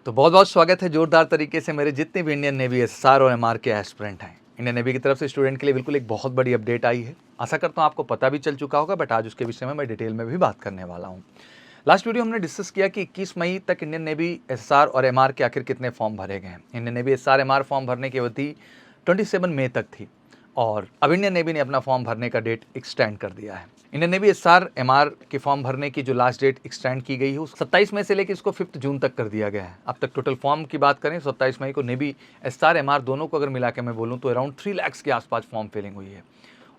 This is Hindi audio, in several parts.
तो बहुत बहुत स्वागत है जोरदार तरीके से मेरे जितने भी इंडियन नेवी एसएसआर और एमआर के एस्पिरेंट हैं। इंडियन नेवी की तरफ से स्टूडेंट के लिए बिल्कुल एक बहुत बड़ी अपडेट आई है। आशा करता हूँ आपको पता भी चल चुका होगा, बट आज उसके विषय में मैं डिटेल में भी बात करने वाला हूँ। लास्ट वीडियो हमने डिस्कस किया कि 21 मई तक इंडियन नेवी एसएसआर और एमआर के आखिर कितने फॉर्म भरे गए हैं। Indian navy SSR MR form भरने की अवधि 27 मई तक थी और अब इंडियन नेवी ने अपना फॉर्म भरने का डेट एक्सटेंड कर दिया है। इंडियन नेवी एसआर एमआर के फॉर्म भरने की जो लास्ट डेट एक्सटेंड की गई है 27 मई से लेकर इसको 5 जून तक कर दिया गया है। अब तक टोटल फॉर्म की बात करें 27 मई को नेवी एसआर एमआर दोनों को अगर मिला के मैं बोलूँ तो अराउंड 3 लाख के आसपास फॉर्म फिलिंग हुई है।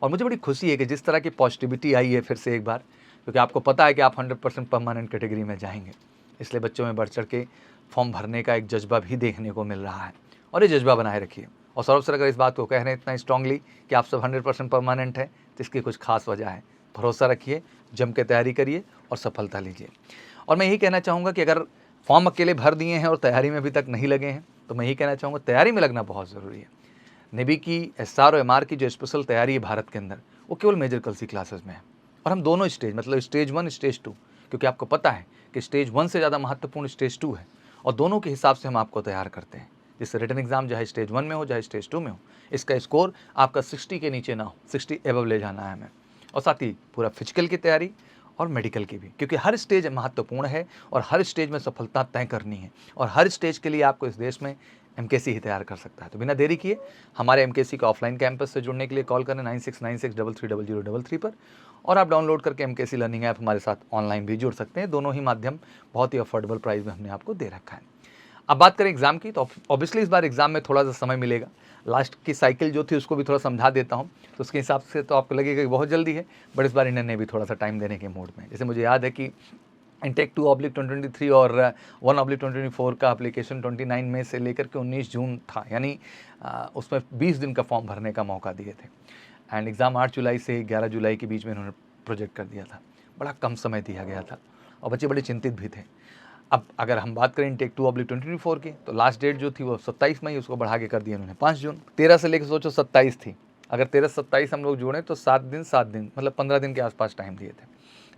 और मुझे बड़ी खुशी है कि जिस तरह की पॉजिटिविटी आई है फिर से एक बार, क्योंकि आपको पता है कि आप 100% परमानेंट कैटेगरी में जाएंगे, इसलिए बच्चों में बढ़ चढ़ के फॉर्म भरने का एक जज्बा भी देखने को मिल रहा है और ये जज्बा बनाए रखिए। और सौरभ सर अगर इस बात को कह रहे हैं इतना स्ट्रांगली कि आप सब 100% परमानेंट है तो इसकी कुछ खास वजह है। भरोसा रखिए, जम के तैयारी करिए और सफलता लीजिए। और मैं यही कहना चाहूँगा कि अगर फॉर्म अकेले भर दिए हैं और तैयारी में अभी तक नहीं लगे हैं तो मैं यही कहना चाहूँगा तैयारी में लगना बहुत ज़रूरी है। नेवी की एसआर और एमआर की जो स्पेशल तैयारी है भारत के अंदर वो केवल मेजर कलसी क्लासेस में है। और हम दोनों स्टेज मतलब स्टेज 1 स्टेज 2, क्योंकि आपको पता है कि स्टेज 1 से ज़्यादा महत्वपूर्ण स्टेज 2 है और दोनों के हिसाब से हम आपको तैयार करते हैं। जिससे रिटन एग्जाम चाहे स्टेज 1 में हो चाहे स्टेज 2 में हो, इसका स्कोर आपका 60 के नीचे ना हो, 60 एबव ले जाना है हमें। और साथ ही पूरा फिजिकल की तैयारी और मेडिकल की भी, क्योंकि हर स्टेज महत्वपूर्ण है और हर स्टेज में सफलता तय करनी है और हर स्टेज के लिए आपको इस देश में एमकेसी ही तैयार कर सकता है। तो बिना देरी किए हमारे एमकेसी के ऑफलाइन कैंपस से जुड़ने के लिए कॉल करें 9696330033 पर और आप डाउनलोड करके एमकेसी लर्निंग ऐप हमारे साथ ऑनलाइन भी जुड़ सकते हैं। दोनों ही माध्यम बहुत ही अफोर्डेबल प्राइस में हमने आपको दे रखा है। अब बात करें एग्ज़ाम की तो ऑब्वियसली इस बार एग्ज़ाम में थोड़ा सा समय मिलेगा। लास्ट की साइकिल जो थी उसको भी थोड़ा समझा देता हूँ, तो उसके हिसाब से तो आपको लगेगा कि बहुत जल्दी है, बट इस बार इंडियन नेवी थोड़ा सा टाइम देने के मूड में। जैसे मुझे याद है कि इंटेक 2/2023 और 1/2024 का एप्लीकेशन 29 मई से लेकर के 19 जून था, यानी उसमें 20 दिन का फॉर्म भरने का मौका दिए थे। एंड एग्ज़ाम 8 जुलाई से 11 जुलाई के बीच में इन्होंने प्रोजेक्ट कर दिया था। बड़ा कम समय दिया गया था और बच्चे बड़े चिंतित भी थे। अब अगर हम बात करें इंटेक 2/2024 की तो लास्ट डेट जो थी वो 27 मई, उसको बढ़ा के कर दिया उन्होंने 5 जून। 13 से लेकर सोचो 27 थी, अगर 13-27 हम लोग जोड़ें तो 7 दिन मतलब 15 दिन के आसपास टाइम दिए थे।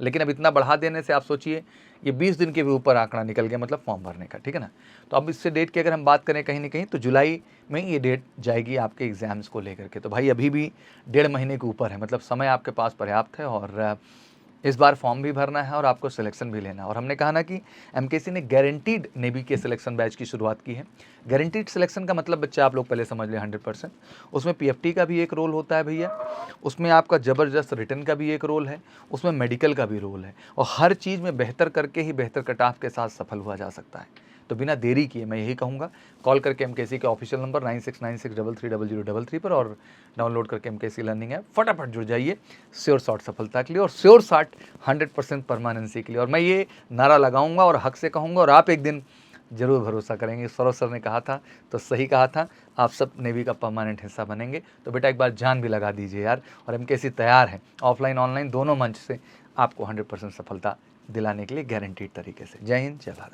लेकिन अब इतना बढ़ा देने से आप सोचिए ये 20 दिन के भी ऊपर आंकड़ा निकल गया, मतलब फॉर्म भरने का, ठीक है ना। तो अब इससे डेट की अगर हम बात करें कहीं ना कहीं तो जुलाई में ये डेट जाएगी आपके एग्जाम्स को लेकर के। तो भाई अभी भी 1.5 महीने के ऊपर है, मतलब समय आपके पास पर्याप्त है और इस बार फॉर्म भी भरना है और आपको सिलेक्शन भी लेना है। और हमने कहा ना कि एमकेसी ने गारंटीड नेवी के सिलेक्शन बैच की शुरुआत की है। गारंटीड सिलेक्शन का मतलब बच्चे आप लोग पहले समझ लें 100%। उसमें पीएफटी का भी एक रोल होता है भैया, उसमें आपका ज़बरदस्त रिटन का भी एक रोल है, उसमें मेडिकल का भी रोल है और हर चीज़ में बेहतर करके ही बेहतर कट ऑफ के साथ सफल हुआ जा सकता है। तो बिना देरी किए मैं यही कहूँगा, कॉल करके एमकेसी के ऑफिशियल नंबर 9696330033 पर और डाउनलोड करके एमकेसी लर्निंग ऐप फटाफट जुड़ जाइए श्योर शॉट सफलता के लिए और श्योर शॉट 100% परमानेंसी के लिए। और मैं ये नारा लगाऊंगा और हक से कहूँगा और आप एक दिन जरूर भरोसा करेंगे। सौरभ सर ने कहा था तो सही कहा था, आप सब नेवी का परमानेंट हिस्सा बनेंगे। तो बेटा एक बार जान भी लगा दीजिए यार। और एमकेसी तैयार है ऑफलाइन ऑनलाइन दोनों मंच से आपको 100% सफलता दिलाने के लिए गारंटीड तरीके से। जय हिंद, जय भारत।